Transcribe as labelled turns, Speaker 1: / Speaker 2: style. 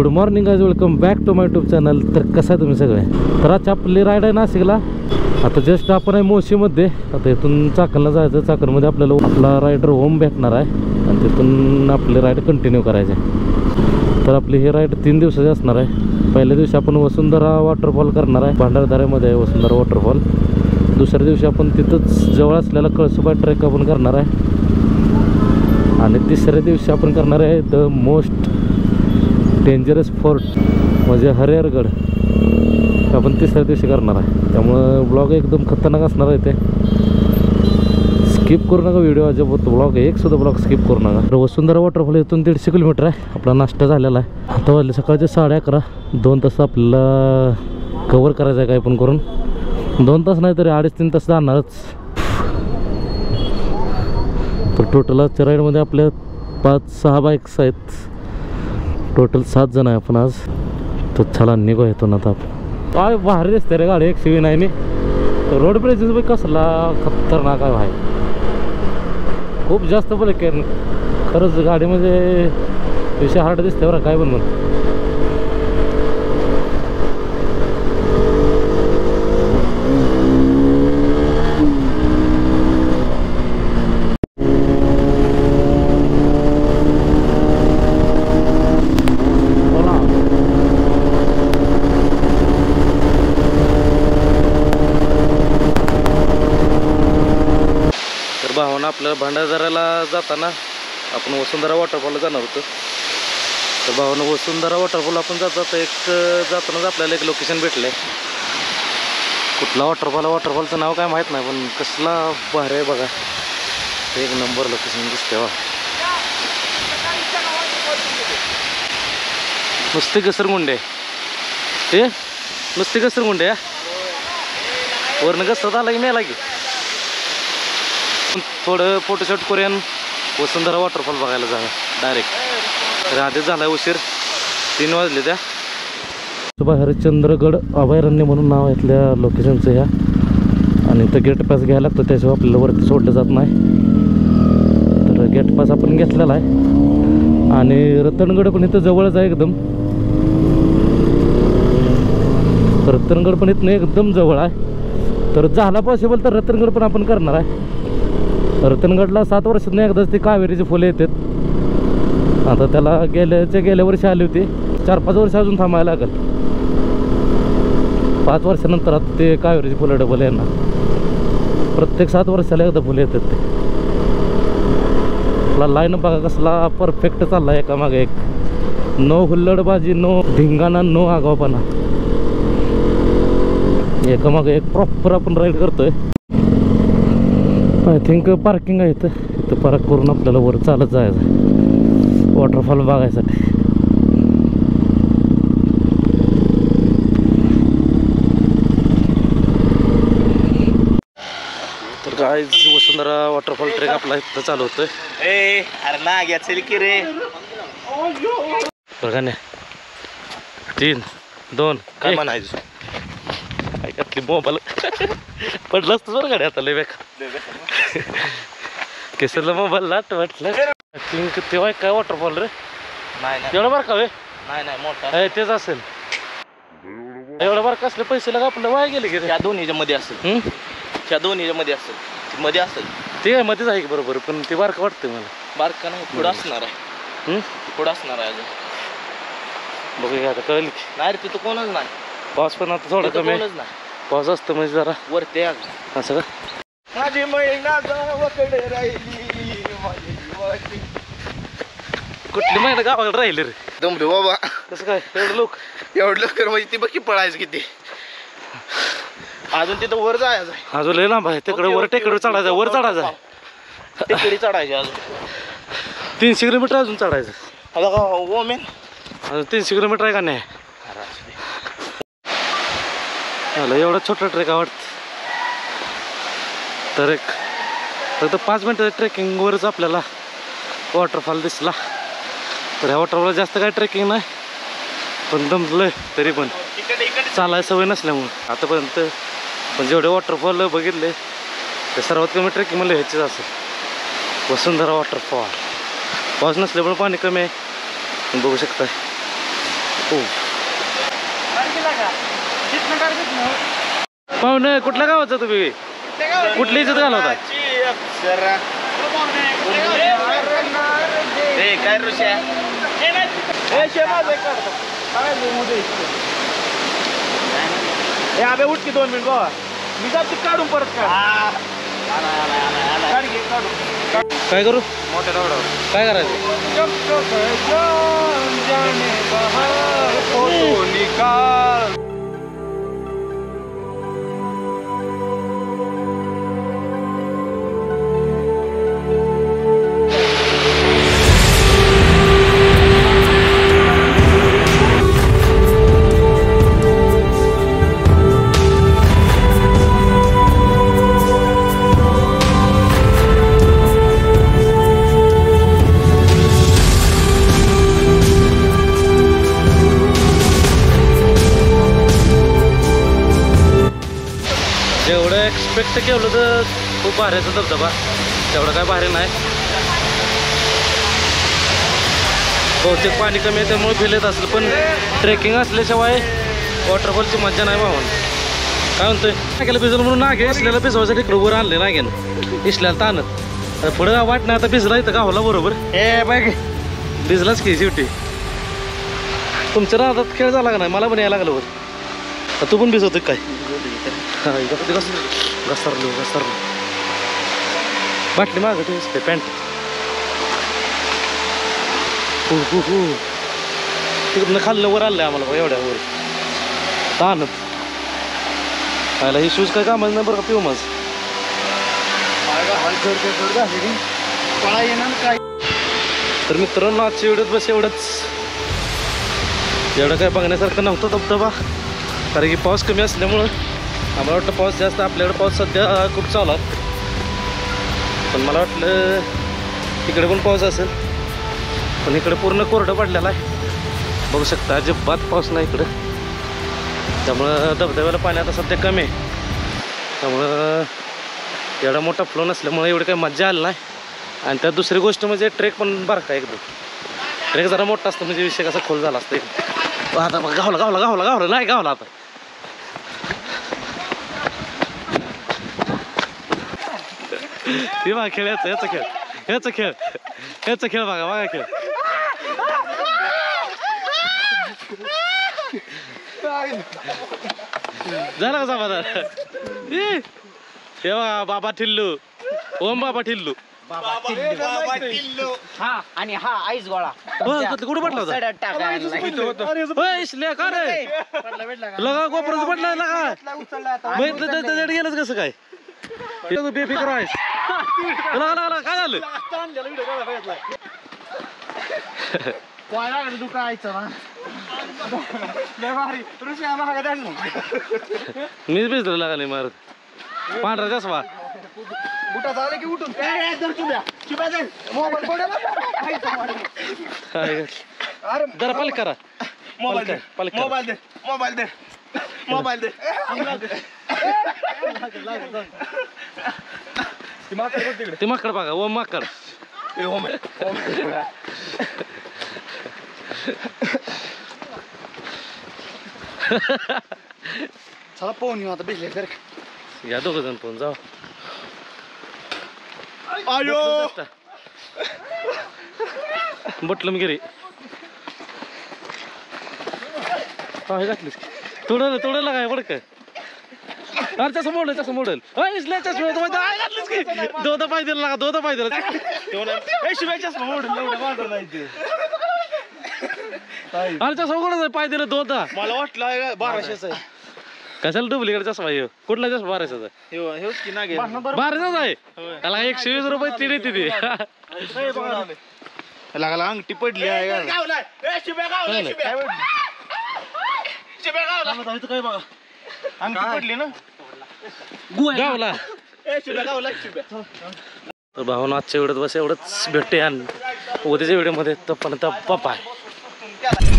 Speaker 1: Good morning guys, welcome back to my YouTube channel. तर कसं आहे तुम्ही सगळे? तर आज आपली राईड आहे नाशिकला. आता जस्ट आपण आहे मोशीमध्ये. आता इथून चाकणला जायचं. चाकणमध्ये आपल्याला आपला रायडर होम भेटणार आहे आणि तिथून आपली राईड कंटिन्यू करायची आहे. तर आपली ही राईड 3 दिवसाची असणार आहे. पहिल्या दिवशी आपण वसुंधरा वॉटरफॉल करणार आहे, भांडारदाऱ्यामध्ये आहे वसुंधरा वॉटरफॉल. दुसऱ्या दिवशी आपण तिथंच जवळ असलेला कळसुबाई ट्रेक आपण करणार आहे. आणि तिसऱ्या दिवशी आपण करणार आहे द मोस्ट डेंजरस फोर्ट म्हणजे हरिहरगड. आपण तिसऱ्या दिवशी करणार आहे. त्यामुळं ब्लॉग एकदम खतरनाक असणार आहे. ते स्किप करू नका व्हिडिओ, अजिबात ब्लॉग एक सुद्धा ब्लॉग स्किप करू नका. तर वसुंधरा वॉटरफॉल इथून 150 किलोमीटर आहे. आपला नाश्ता झालेला आहे. आता वाजले सकाळचे 11:30. 2 तास आपल्याला कवर करायचं आहे काय पण करून. 2 तास नाही तरी 2.5-3 तास जाणारच. तर टोटल आजच्या राईडमध्ये आपल्या 5-6 बाईक्स आहेत. टोटल 7 जण आहे आपण आज. तर चला निघू येतो ना आता आपण. काय भारी दिसते रे गाडी 109. तर रोड प्रेसेस बी कसला खतरनाक आहे भाई. खूप जास्त ब्रेक आहे खरंच गाडी, म्हणजे विषय हार्ड दिसते बरं काय पण म्हणून. भावना आपल्याला भांडारदाऱ्याला जाताना आपण वसुंधरा वॉटरफॉलला जाणार होतो. तर भावना वसुंधरा वॉटरफॉल आपण जातानाच आपल्याला एक लोकेशन भेटलं आहे. कुठला वॉटरफॉलचं नाव काय माहीत नाही, पण कसला भारी आहे बघा. एक नंबर लोकेशन दिसते वा. नुसते घसरगुंडे, ते नुसते घसरगुंडे वरनं घसरत आला की मेला की. थोडं फोटोशूट करूया, वसुंधरा वॉटरफॉल बघायला जाऊया डायरेक्ट. तर आधीच झाला उशीर, 3 वाजले. त्या हरिश्चंद्रगड अभयारण्य म्हणून नाव आहे इथल्या लोकेशनचं ह्या. आणि इथं गेट पास घ्यायला लागतो, त्याशिवाय आपल्याला वरती सोडलं जात नाही. तर गेट पास आपण घेतलेला आहे. आणि रतनगड पण इथं जवळच आहे एकदम. रतनगड पण इथनं एकदम जवळ आहे. तर झाला पॉसिबल तर रतनगड पण आपण करणार आहे. रतनगडला 7 वर्षातून एकदाच ती कावेरीची फुले येतात. आता त्याला गेल्या वर्षी आली होती. 4-5 वर्ष अजून थांबायला लागेल. 5 वर्षानंतर आता ते कावेरीची फुलं डबल येणार. प्रत्येक 7 वर्षाला एकदा फुले येतात ते. आपला लाईन बघा कसला परफेक्ट चालला आहे, एकामागे एक. नो हुल्लडबाजी, नो धिंगाणा, नो आगावपणा. एकामागे एक प्रॉपर आपण राईड करतोय. आय थिंक पार्किंग आहे इथं पार्क करून आपल्याला वर चालत जायचं वॉटरफॉल बघायसाठी. तर काय वसुंधरा वॉटरफॉल ट्रेक आपला इथं चालू होतोय.
Speaker 2: अरे ना घ्या चल की रे.
Speaker 1: बघा ना, 3, 2
Speaker 2: काय म्हणायचं.
Speaker 1: काय घातली मोबाईल पडलं असतं बरं गाडी आता लय बेकार. केसरला मोबाईल लाट वाटलं. थिंक तेव्हा काय वॉटरफॉल रे.
Speaker 2: नाही
Speaker 1: एवढं बारका वे
Speaker 2: नाही मोठा
Speaker 1: तेच असेल. एवढं बारका असले पैसे लगा आपलं वाया गेले की.
Speaker 2: त्या दोन्हीच्या मध्ये असेल. त्या दोन्हीच्या मध्ये असेल. मध्ये असेल
Speaker 1: ते मध्येच आहे की बरोबर, पण ते बारका वाटतंय मला.
Speaker 2: बारका नाही, पुढं असणार आहे. पुढं असणार आहे अजून.
Speaker 1: बघूया आता कळलं की.
Speaker 2: नाही रे तिथं कोणच नाही.
Speaker 1: पाऊस पण आता थोडा कमी आहे. पाऊस असतं म्हणजे जरा
Speaker 2: वरती
Speaker 1: असं का.
Speaker 2: माझी महिना गावाकडे राहिली.
Speaker 1: कुठली महिना गावाला राहिले रे.
Speaker 2: दमलो बाबा.
Speaker 1: कसं काय एवढं
Speaker 2: लवकर म्हणजे ती बघी पळायचं किती. अजून तिथं वर जायचं.
Speaker 1: अजून लय लांब आहे तिकडे. वर टेकडे चढायचं, वर चढायचं.
Speaker 2: टेकडी चढायची अजून
Speaker 1: 300 किलोमीटर अजून चढायचं.
Speaker 2: आता ओमेन
Speaker 1: अजून 300 किलोमीटर आहे का नाही. एवढा छोटा ट्रेक आवडत. तर एक फक्त 5 मिनिटाच्या ट्रेकिंगवरच आपल्याला वॉटरफॉल दिसला. तर ह्या वॉटरफॉलला जास्त काय ट्रेकिंग नाही, पण दमलंय तरी पण चालाय सवय नसल्यामुळे आतापर्यंत. पण जेवढे वॉटरफॉल बघितले ते सर्वात कमी ट्रेकिंग मला ह्याचीच असेल, वसुंधरा वॉटरफॉल. पाऊस नसल्यामुळे पाणी कमी आहे, बघू शकताय. हो पाहुणे कुठल्या गावाचा तुम्ही कुठली इज्जत घालवता
Speaker 2: काय ऋषा
Speaker 3: अबे उठ की 2 मिनिट बाबा मी जातो काढून परत
Speaker 1: काय करू
Speaker 2: मोठ्या दौडावर
Speaker 1: काय करायचं
Speaker 3: फोटो निकाल
Speaker 1: जेवढं एक्सपेक्ट केलं तर खूप भारीचा धबधबा तेवढं काय भारी नाही बहुतेक पाणी कमी आहे त्यामुळे फिल येत असेल पण ट्रेकिंग असल्याशिवाय वॉटरफॉलची मजा नाही भावून काय म्हणतोय नाग्याला भिजलं म्हणून नागे इसल्याला भिजवायसाठी इकडं वर आणले नाग्यानं इसल्याला ताणत पुढं वाट नाही आता भिजला इथं गावला बरोबर बघ भिजलाच की शेवटी तुमच्या राहतात खेळ झाला का नाही मला पण यायला लागलं वर तू पण भिजवतो काय घसरलो बाटली माग ते पॅन्ट तिकडनं खाल्लं वर आलंय आम्हाला बघा एवढ्या वर ताणत खायला हे शूज काय कामाच नाही बरं का पिऊ माझ तर मित्रांनो आजच्या व्हिडिओत बस एवढंच एवढं काय बघण्यासारखं नव्हतं धबधबा कारण की पाऊस कमी असल्यामुळं आम्हाला वाटतं पाऊस जास्त आपल्याकडे पाऊस सध्या खूप चालू आहे पण मला वाटलं तिकडे पण पाऊस असेल पण इकडे पूर्ण कोरडं पडलेला आहे बघू शकता अजिबात पाऊस नाही इकडं त्यामुळं धबधब्याला पाणी आता सध्या कमी आहे त्यामुळं एवढा मोठा फ्लो नसल्यामुळे एवढी काही मजा आली नाही आणि त्यात दुसरी गोष्ट म्हणजे ट्रेक पण बरं का एकदम ट्रेक जरा मोठा असतं म्हणजे विषय कसा खोल झाला असतं आता गावला नाही गावला आता बघा खेळ याचा खेळ बघा खेळ झाला का समाधान हे बघा बाबा ठिल्लू ओम बाबा ठिल्लू
Speaker 2: हा आणि हा आईस गोळा
Speaker 1: कुठं पडला होता लगा गोपराच पडला लगा गेलंच कसं काय बेफिकर आहेस काय झालं मीच भिजलो लागा नाही मारत पांढरा चष्मा जरा पालक करा
Speaker 3: मोबाईल दे
Speaker 1: ती माकड बघा ओम माकड
Speaker 3: चला पोहून येऊ आता भिजले तर
Speaker 1: या दोघ जण पोहून जाऊ बटलम गिरी घातलीस थोडं लागाय बडक अरे तसं मोडल घातलीस की दोदा पाय दिला लागा दोदा पाय दिला अरे तसं उघडच पाय दिलं दोदा
Speaker 3: मला वाटलं 1200 आहे
Speaker 1: कशाला डुप्लिकेट चष्मा येऊ कुठला चष्मा 1200चा 1200चा आहे त्याला 120 रुपये तीन येते ती
Speaker 3: लागला अंगठी पडली आहे काय बघा अंगठी पडली ना
Speaker 1: गावला तर भाऊन आजच्या व्हिडिओत बस एवढंच भेटते आणि उद्याच्या व्हिडिओमध्ये तप्पा आहे